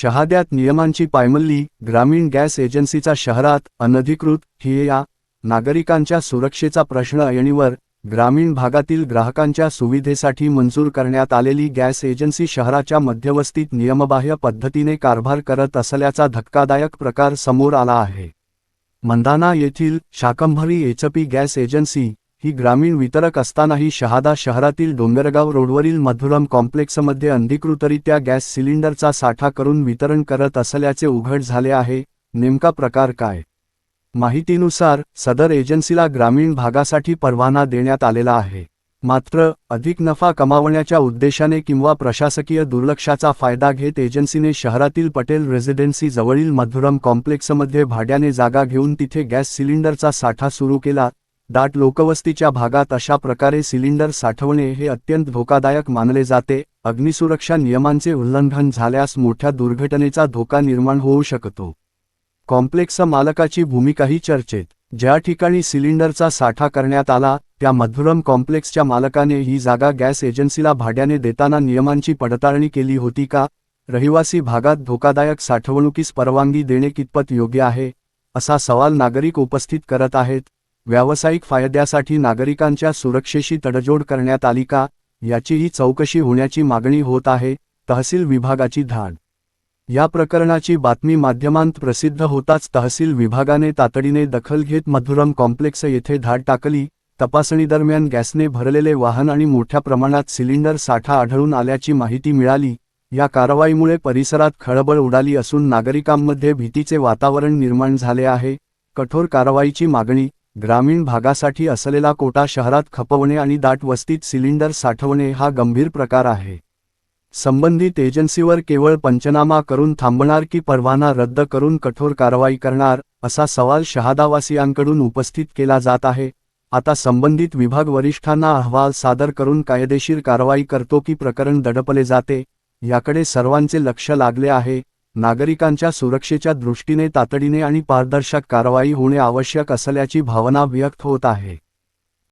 शहाद्यात नियमांची पायमल्ली, ग्रामीण गॅस एजन्सीचा शहरात अनधिकृत ठिय्या, नागरिकांच्या सुरक्षेचा प्रश्न ऐरणीवर, ग्रामीण भागातील ग्राहकांच्या सुविधेसाठी मंजूर करण्यात आलेली गॅस एजन्सी शहराच्या मध्यवस्तीत नियमबाह्य पद्धतीने कारभार करत असल्याचा धक्कादायक प्रकार समोर आला आहे. मंधाना येथील शाकंभरी एचपी गॅस एजन्सी ही ग्रामीण वितरक असतानाही शहादा शहरातील डोंगरगाव रोडवरील मधुरम कॉम्प्लेक्समध्ये अनधिकृतरित्या गॅस सिलेंडरचा साठा करून वितरण करत असल्याचे उघड झाले आहे. नेमका प्रकार काय? माहितीनुसार सदर एजन्सीला ग्रामीण भागासाठी परवाना देण्यात आलेला आहे. मात्र अधिक नफा कमावण्याच्या उद्देशाने किंवा प्रशासकीय दुर्लक्षाचा फायदा घेत एजन्सीने शहरातील पटेल रेसिडेन्सी जवळील मधुरम कॉम्प्लेक्समध्ये भाड्याने जागा घेऊन तिथे गॅस सिलेंडरचा साठा सुरू केला. दाट लोकवस्तीच्या भागात अशा प्रकारे सिलेंडर साठवणे हे अत्यंत धोकादायक मानले जाते. अग्निसुरक्षा नियमांचे उल्लंघन झाल्यास मोठ्या दुर्घटनेचा धोका निर्माण होऊ शकतो. कॉम्प्लेक्स मालकाची भूमिकाही चर्चेत. ज्या ठिकाणी सिलेंडरचा साठा करण्यात आला त्या मधुरम कॉम्प्लेक्सच्या मालकाने ही जागा गॅस एजन्सीला भाड्याने देताना नियमांची पडताळणी केली होती का? रहिवासी भागात धोकादायक साठवणुकीस परवानगी देणे कितपत योग्य आहे, असा सवाल नागरिक उपस्थित करत आहेत. व्यावसायिक फायद्यासाठी नागरिकांच्या सुरक्षेशी तडजोड करण्यात आली का, याचीही चौकशी होण्याची मागणी होत आहे. तहसील विभागाची धाड. या प्रकरणाची बातमी माध्यमांत प्रसिद्ध होताच तहसील विभागाने तातडीने दखल घेत मधुरम कॉम्प्लेक्स येथे धाड टाकली. तपासणीदरम्यान गॅसने भरलेले वाहन आणि मोठ्या प्रमाणात सिलेंडर साठा आढळून आल्याची माहिती मिळाली. या कारवाईमुळे परिसरात खळबळ उडाली असून नागरिकांमध्ये भीतीचे वातावरण निर्माण झाले आहे. कठोर कारवाईची मागणी. ग्रामीण भागासाठी असलेला कोटा शहरात खपवणे आणि दाट वस्तीत सिलेंडर साठवणे हा गंभीर प्रकार आहे. संबंधित एजन्सीवर केवळ पंचनामा करून थांबणार की परवाना रद्द करून कठोर कारवाई करणार, असा सवाल शहादावासियांकडून उपस्थित केला जात आहे. आता संबंधित विभाग वरिष्ठांना अहवाल सादर करून कायदेशीर कारवाई करतो की प्रकरण दडपले जाते, याकडे सर्वांचे लक्ष लागले आहे. नागरिकांच्या सुरक्षेच्या दृष्टीने तातडीने आणि पारदर्शक कारवाई होणे आवश्यक असल्याची भावना व्यक्त होत आहे.